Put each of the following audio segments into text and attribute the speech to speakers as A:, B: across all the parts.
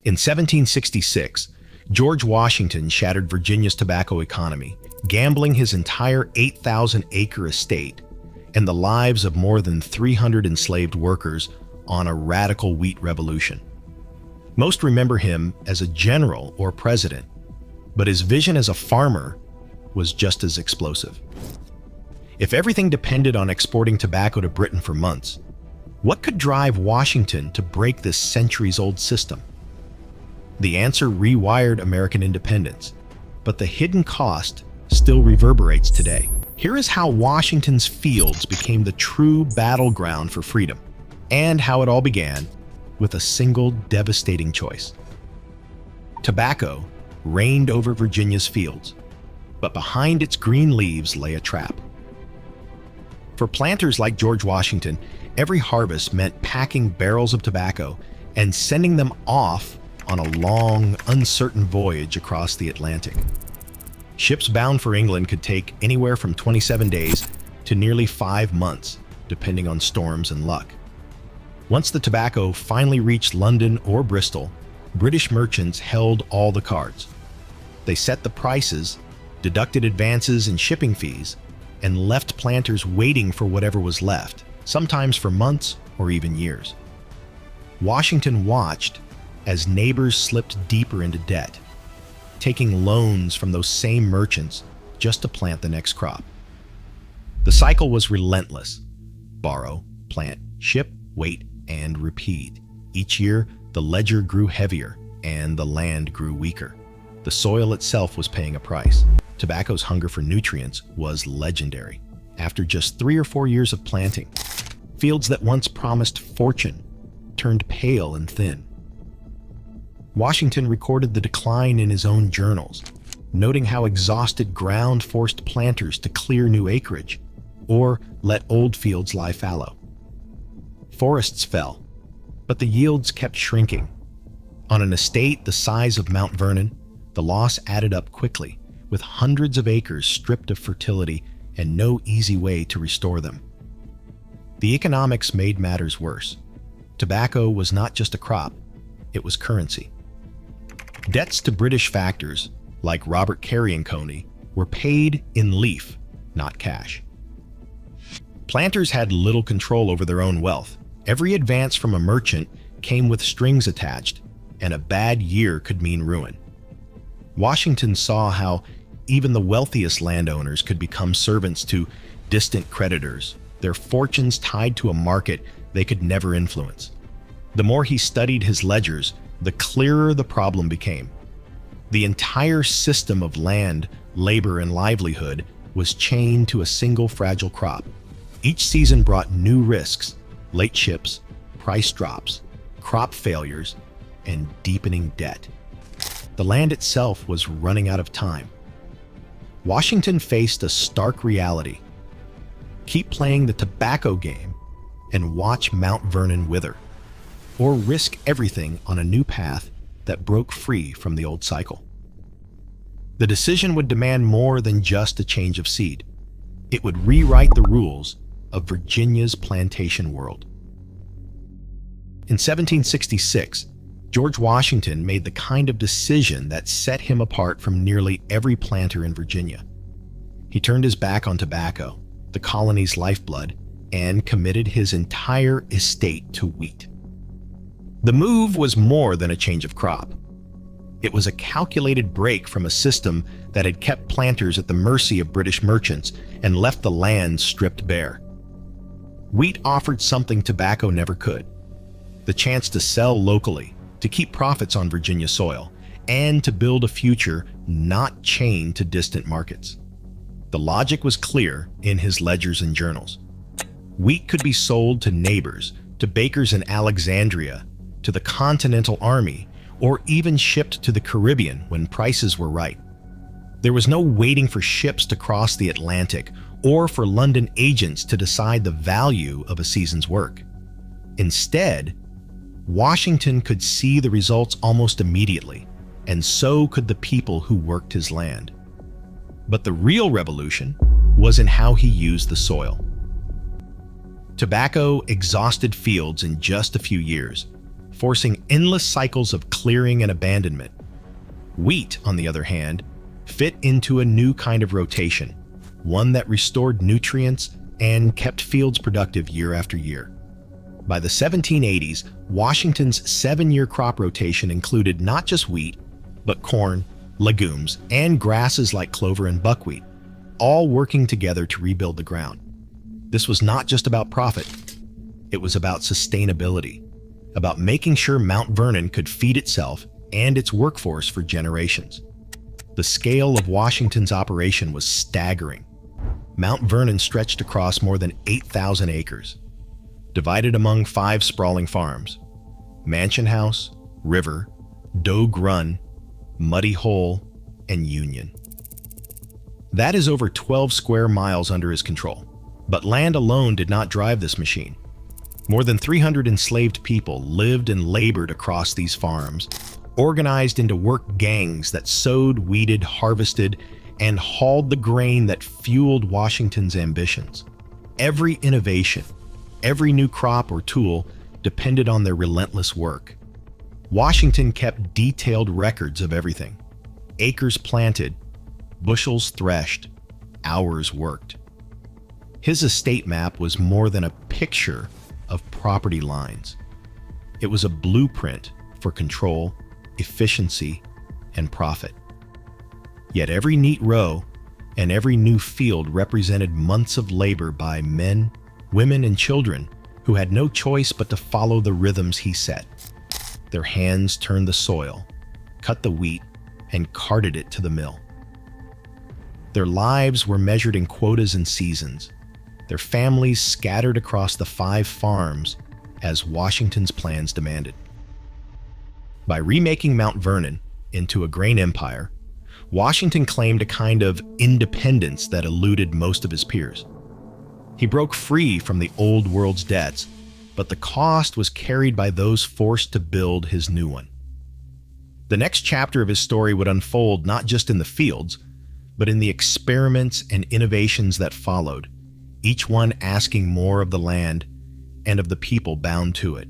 A: In 1766, George Washington shattered Virginia's tobacco economy, gambling his entire 8,000-acre estate and the lives of more than 300 enslaved workers on a radical wheat revolution. Most remember him as a general or president, but his vision as a farmer was just as explosive. If everything depended on exporting tobacco to Britain for months, what could drive Washington to break this centuries-old system? The answer rewired American independence, but the hidden cost still reverberates today. Here is how Washington's fields became the true battleground for freedom, and how it all began with a single devastating choice. Tobacco reigned over Virginia's fields, but behind its green leaves lay a trap. For planters like George Washington, every harvest meant packing barrels of tobacco and sending them off on a long, uncertain voyage across the Atlantic. Ships bound for England could take anywhere from 27 days to nearly 5 months, depending on storms and luck. Once the tobacco finally reached London or Bristol, British merchants held all the cards. They set the prices, deducted advances and shipping fees, and left planters waiting for whatever was left, sometimes for months or even years. Washington watched as neighbors slipped deeper into debt, taking loans from those same merchants just to plant the next crop. The cycle was relentless. Borrow, plant, ship, wait, and repeat. Each year, the ledger grew heavier and the land grew weaker. The soil itself was paying a price. Tobacco's hunger for nutrients was legendary. After just 3 or 4 years of planting, fields that once promised fortune turned pale and thin. Washington recorded the decline in his own journals, noting how exhausted ground forced planters to clear new acreage or let old fields lie fallow. Forests fell, but the yields kept shrinking. On an estate the size of Mount Vernon, the loss added up quickly, with hundreds of acres stripped of fertility and no easy way to restore them. The economics made matters worse. Tobacco was not just a crop, it was currency. Debts to British factors, like Robert Carey and Company, were paid in leaf, not cash. Planters had little control over their own wealth. Every advance from a merchant came with strings attached, and a bad year could mean ruin. Washington saw how even the wealthiest landowners could become servants to distant creditors, their fortunes tied to a market they could never influence. The more he studied his ledgers, the clearer the problem became. The entire system of land, labor, and livelihood was chained to a single fragile crop. Each season brought new risks: late ships, price drops, crop failures, and deepening debt. The land itself was running out of time. Washington faced a stark reality: keep playing the tobacco game and watch Mount Vernon wither, or risk everything on a new path that broke free from the old cycle. The decision would demand more than just a change of seed. It would rewrite the rules of Virginia's plantation world. In 1766, George Washington made the kind of decision that set him apart from nearly every planter in Virginia. He turned his back on tobacco, the colony's lifeblood, and committed his entire estate to wheat. The move was more than a change of crop. It was a calculated break from a system that had kept planters at the mercy of British merchants and left the land stripped bare. Wheat offered something tobacco never could: the chance to sell locally, to keep profits on Virginia soil, and to build a future not chained to distant markets. The logic was clear in his ledgers and journals. Wheat could be sold to neighbors, to bakers in Alexandria, to the Continental Army, or even shipped to the Caribbean when prices were right. There was no waiting for ships to cross the Atlantic or for London agents to decide the value of a season's work. Instead, Washington could see the results almost immediately, and so could the people who worked his land. But the real revolution was in how he used the soil. Tobacco exhausted fields in just a few years, forcing endless cycles of clearing and abandonment. Wheat, on the other hand, fit into a new kind of rotation, one that restored nutrients and kept fields productive year after year. By the 1780s, Washington's 7-year crop rotation included not just wheat, but corn, legumes, and grasses like clover and buckwheat, all working together to rebuild the ground. This was not just about profit. It was about sustainability, about making sure Mount Vernon could feed itself and its workforce for generations. The scale of Washington's operation was staggering. Mount Vernon stretched across more than 8,000 acres, divided among 5 sprawling farms: Mansion House, River, Dogue Run, Muddy Hole, and Union. That is over 12 square miles under his control. But land alone did not drive this machine. More than 300 enslaved people lived and labored across these farms, organized into work gangs that sowed, weeded, harvested, and hauled the grain that fueled Washington's ambitions. Every innovation, every new crop or tool depended on their relentless work. Washington kept detailed records of everything: acres planted, bushels threshed, hours worked. His estate map was more than a picture of property lines. It was a blueprint for control, efficiency, and profit. Yet every neat row and every new field represented months of labor by men, women, and children who had no choice but to follow the rhythms he set. Their hands turned the soil, cut the wheat, and carted it to the mill. Their lives were measured in quotas and seasons, their families scattered across the 5 farms as Washington's plans demanded. By remaking Mount Vernon into a grain empire, Washington claimed a kind of independence that eluded most of his peers. He broke free from the old world's debts, but the cost was carried by those forced to build his new one. The next chapter of his story would unfold not just in the fields, but in the experiments and innovations that followed, each one asking more of the land and of the people bound to it.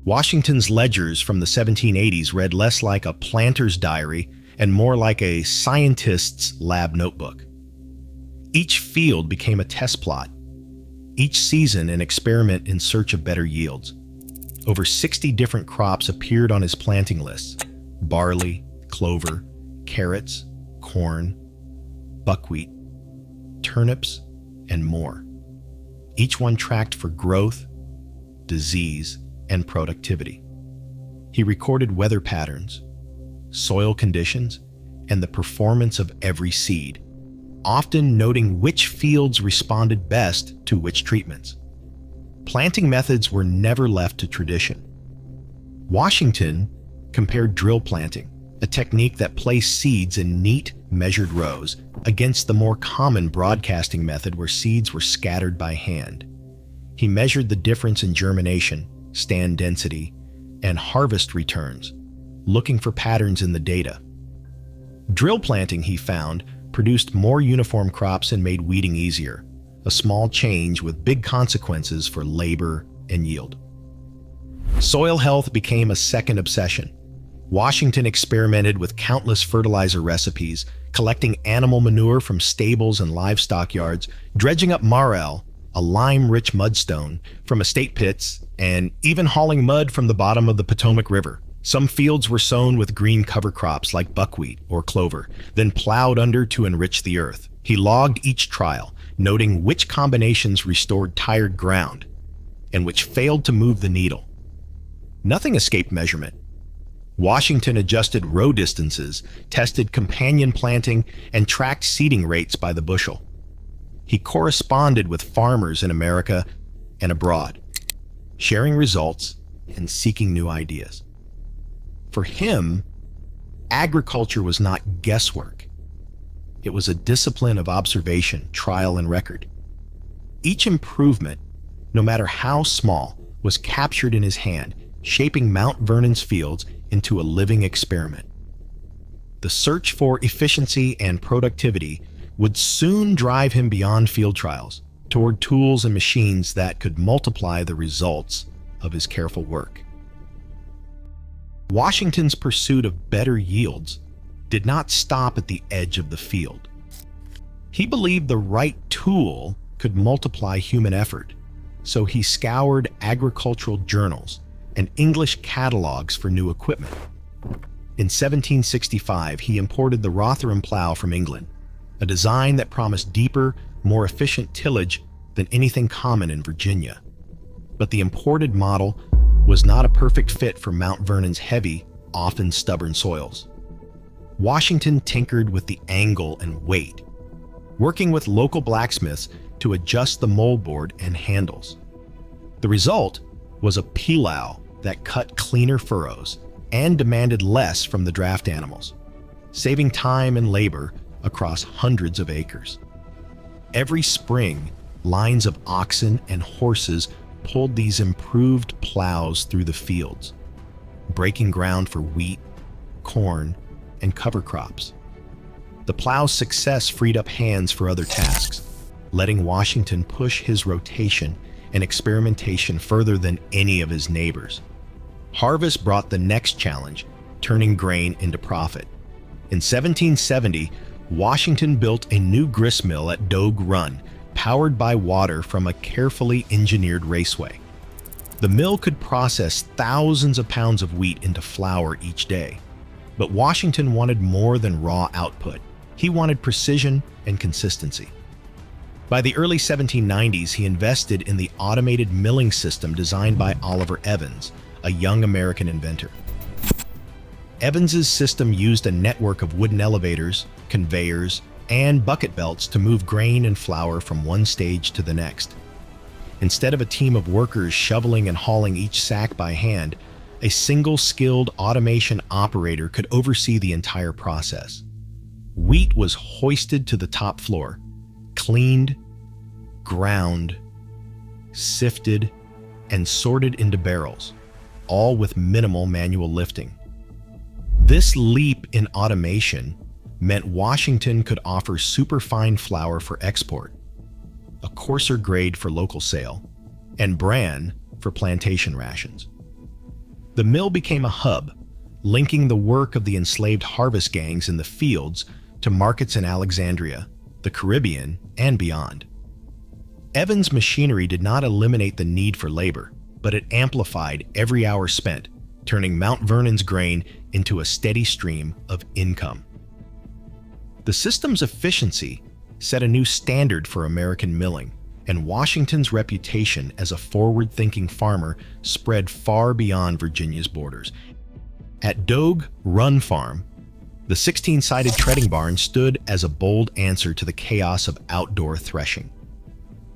A: Washington's ledgers from the 1780s read less like a planter's diary and more like a scientist's lab notebook. Each field became a test plot, each season an experiment in search of better yields. Over 60 different crops appeared on his planting lists: barley, clover, carrots, corn, buckwheat, turnips, and more. Each one tracked for growth, disease, and productivity. He recorded weather patterns, soil conditions, and the performance of every seed, often noting which fields responded best to which treatments. Planting methods were never left to tradition. Washington compared drill planting, a technique that placed seeds in neat, measured rows, against the more common broadcasting method where seeds were scattered by hand. He measured the difference in germination, stand density, and harvest returns, looking for patterns in the data. Drill planting, he found, produced more uniform crops and made weeding easier, a small change with big consequences for labor and yield. Soil health became a second obsession. Washington experimented with countless fertilizer recipes, collecting animal manure from stables and livestock yards, dredging up marl, a lime-rich mudstone, from estate pits, and even hauling mud from the bottom of the Potomac River. Some fields were sown with green cover crops like buckwheat or clover, then plowed under to enrich the earth. He logged each trial, noting which combinations restored tired ground and which failed to move the needle. Nothing escaped measurement. Washington adjusted row distances, tested companion planting, and tracked seeding rates by the bushel. He corresponded with farmers in America and abroad, sharing results and seeking new ideas. For him, agriculture was not guesswork. It was a discipline of observation, trial, and record. Each improvement, no matter how small, was captured in his hand, shaping Mount Vernon's fields into a living experiment. The search for efficiency and productivity would soon drive him beyond field trials, toward tools and machines that could multiply the results of his careful work. Washington's pursuit of better yields did not stop at the edge of the field. He believed the right tool could multiply human effort, so he scoured agricultural journals and English catalogs for new equipment. In 1765, he imported the Rotherham plow from England, a design that promised deeper, more efficient tillage than anything common in Virginia. But the imported model was not a perfect fit for Mount Vernon's heavy, often stubborn soils. Washington tinkered with the angle and weight, working with local blacksmiths to adjust the moldboard and handles. The result was a plow that cut cleaner furrows and demanded less from the draft animals, saving time and labor across hundreds of acres. Every spring, lines of oxen and horses pulled these improved plows through the fields, breaking ground for wheat, corn, and cover crops. The plow's success freed up hands for other tasks, letting Washington push his rotation and experimentation further than any of his neighbors. Harvest brought the next challenge, turning grain into profit. In 1770, Washington built a new gristmill at Dogue Run, powered by water from a carefully engineered raceway. The mill could process thousands of pounds of wheat into flour each day. But Washington wanted more than raw output. He wanted precision and consistency. By the early 1790s, he invested in the automated milling system designed by Oliver Evans, a young American inventor. Evans's system used a network of wooden elevators, conveyors, and bucket belts to move grain and flour from one stage to the next. Instead of a team of workers shoveling and hauling each sack by hand, a single skilled automation operator could oversee the entire process. Wheat was hoisted to the top floor, cleaned, ground, sifted, and sorted into barrels, all with minimal manual lifting. This leap in automation meant Washington could offer superfine flour for export, a coarser grade for local sale, and bran for plantation rations. The mill became a hub, linking the work of the enslaved harvest gangs in the fields to markets in Alexandria, the Caribbean, and beyond. Evans' machinery did not eliminate the need for labor, but it amplified every hour spent, turning Mount Vernon's grain into a steady stream of income. The system's efficiency set a new standard for American milling, and Washington's reputation as a forward-thinking farmer spread far beyond Virginia's borders. At Dogue Run Farm, the 16-sided treading barn stood as a bold answer to the chaos of outdoor threshing.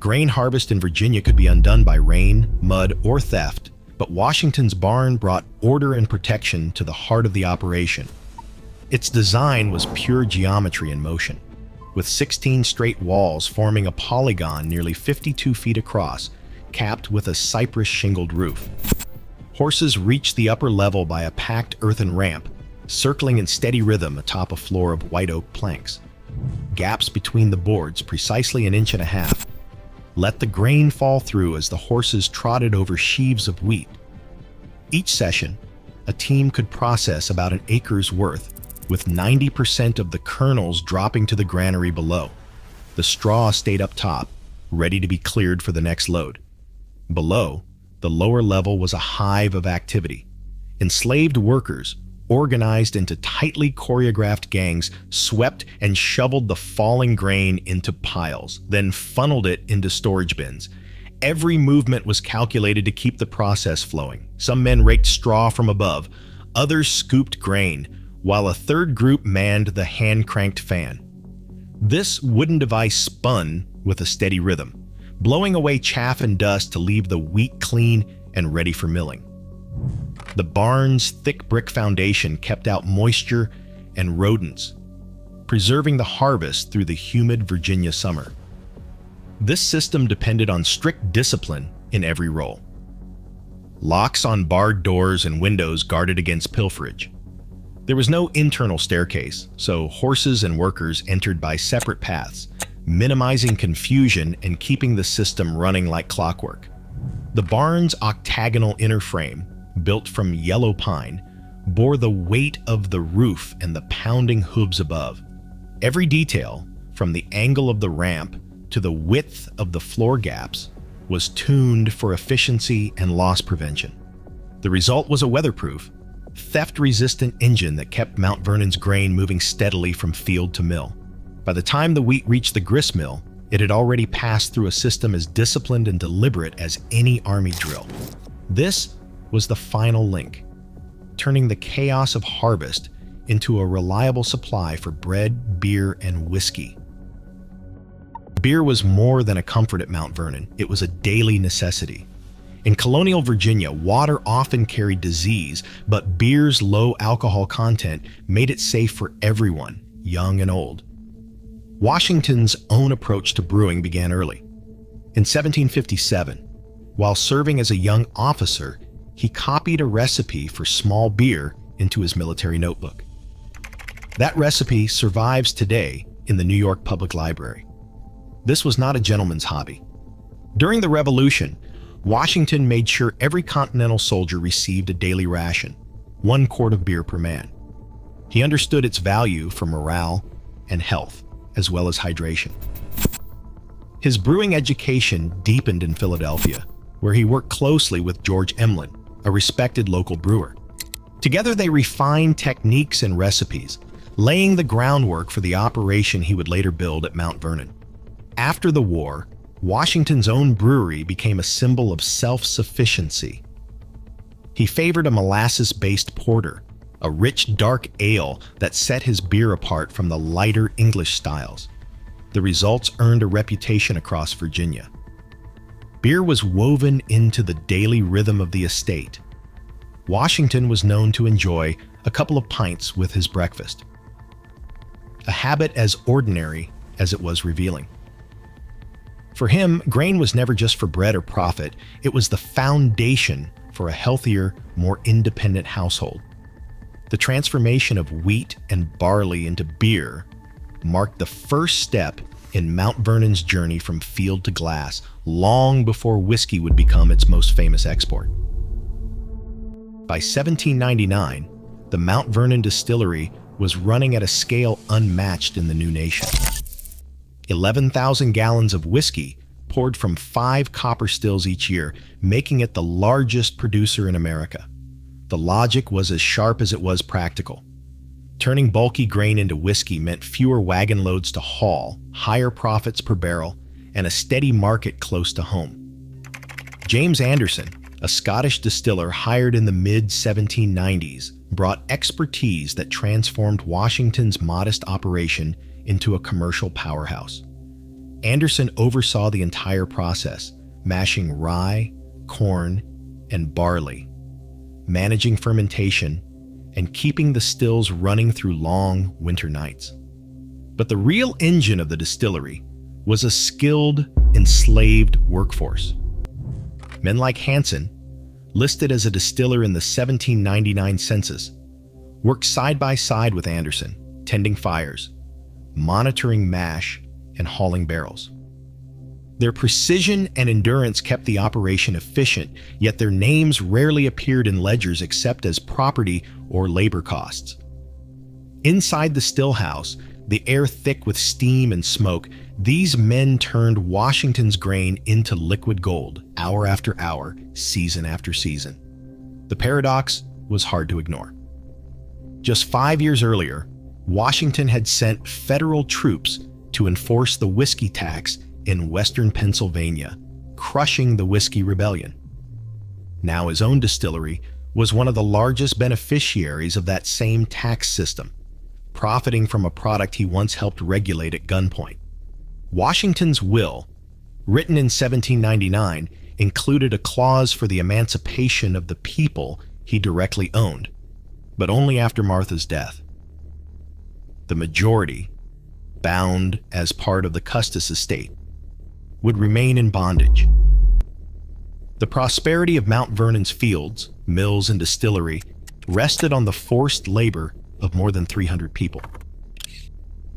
A: Grain harvest in Virginia could be undone by rain, mud, or theft, but Washington's barn brought order and protection to the heart of the operation. Its design was pure geometry in motion, with 16 straight walls forming a polygon nearly 52 feet across, capped with a cypress shingled roof. Horses reached the upper level by a packed earthen ramp, circling in steady rhythm atop a floor of white oak planks. Gaps between the boards, precisely 1.5 inches, let the grain fall through as the horses trotted over sheaves of wheat. Each session, a team could process about an acre's worth, with 90% of the kernels dropping to the granary below. The straw stayed up top, ready to be cleared for the next load. Below, the lower level was a hive of activity. Enslaved workers, organized into tightly choreographed gangs, swept and shoveled the falling grain into piles, then funneled it into storage bins. Every movement was calculated to keep the process flowing. Some men raked straw from above, others scooped grain, while a third group manned the hand-cranked fan. This wooden device spun with a steady rhythm, blowing away chaff and dust to leave the wheat clean and ready for milling. The barn's thick brick foundation kept out moisture and rodents, preserving the harvest through the humid Virginia summer. This system depended on strict discipline in every role. Locks on barred doors and windows guarded against pilferage. There was no internal staircase, so horses and workers entered by separate paths, minimizing confusion and keeping the system running like clockwork. The barn's octagonal inner frame, built from yellow pine, bore the weight of the roof and the pounding hooves above. Every detail, from the angle of the ramp to the width of the floor gaps, was tuned for efficiency and loss prevention. The result was a weatherproof, theft-resistant engine that kept Mount Vernon's grain moving steadily from field to mill. By the time the wheat reached the grist mill, it had already passed through a system as disciplined and deliberate as any army drill. This was the final link, turning the chaos of harvest into a reliable supply for bread, beer, and whiskey. Beer was more than a comfort at Mount Vernon. It was a daily necessity. In Colonial Virginia, water often carried disease, but beer's low alcohol content made it safe for everyone, young and old. Washington's own approach to brewing began early. In 1757, while serving as a young officer, he copied a recipe for small beer into his military notebook. That recipe survives today in the New York Public Library. This was not a gentleman's hobby. During the Revolution, Washington made sure every Continental soldier received a daily ration, 1 quart of beer per man. He understood its value for morale and health, as well as hydration. His brewing education deepened in Philadelphia, where he worked closely with George Emlyn, a respected local brewer. Together they refined techniques and recipes, laying the groundwork for the operation he would later build at Mount Vernon. After the war, Washington's own brewery became a symbol of self-sufficiency. He favored a molasses-based porter, a rich dark ale that set his beer apart from the lighter English styles. The results earned a reputation across Virginia. Beer was woven into the daily rhythm of the estate. Washington was known to enjoy a couple of pints with his breakfast, a habit as ordinary as it was revealing. For him, grain was never just for bread or profit, it was the foundation for a healthier, more independent household. The transformation of wheat and barley into beer marked the first step in Mount Vernon's journey from field to glass, long before whiskey would become its most famous export. By 1799, the Mount Vernon Distillery was running at a scale unmatched in the new nation. 11,000 gallons of whiskey poured from 5 copper stills each year, making it the largest producer in America. The logic was as sharp as it was practical. Turning bulky grain into whiskey meant fewer wagon loads to haul, higher profits per barrel, and a steady market close to home. James Anderson, a Scottish distiller hired in the mid-1790s, brought expertise that transformed Washington's modest operation into a commercial powerhouse. Anderson oversaw the entire process, mashing rye, corn, and barley, managing fermentation, and keeping the stills running through long winter nights. But the real engine of the distillery was a skilled, enslaved workforce. Men like Hansen, listed as a distiller in the 1799 census, worked side by side with Anderson, tending fires, monitoring mash, and hauling barrels. Their precision and endurance kept the operation efficient, yet their names rarely appeared in ledgers except as property or labor costs. Inside the still house, the air thick with steam and smoke, these men turned Washington's grain into liquid gold, hour after hour, season after season. The paradox was hard to ignore. Just 5 years earlier, Washington had sent federal troops to enforce the whiskey tax in western Pennsylvania, crushing the Whiskey Rebellion. Now his own distillery was one of the largest beneficiaries of that same tax system, profiting from a product he once helped regulate at gunpoint. Washington's will, written in 1799, included a clause for the emancipation of the people he directly owned, but only after Martha's death. The majority, bound as part of the Custis estate, would remain in bondage. The prosperity of Mount Vernon's fields, mills, and distillery rested on the forced labor of more than 300 people.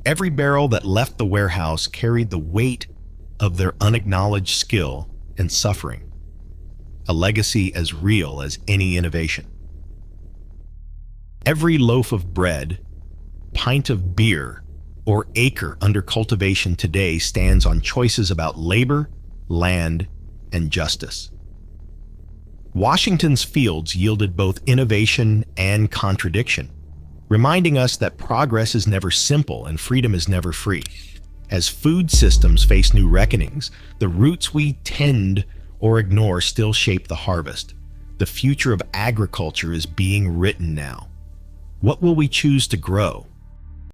A: Every barrel that left the warehouse carried the weight of their unacknowledged skill and suffering. a legacy as real as any innovation. Every loaf of bread, pint of beer, or acre under cultivation today stands on choices about labor, land, and justice. Washington's fields yielded both innovation and contradiction, reminding us that progress is never simple and freedom is never free. As food systems face new reckonings, the roots we tend or ignore still shape the harvest. The future of agriculture is being written now. What will we choose to grow?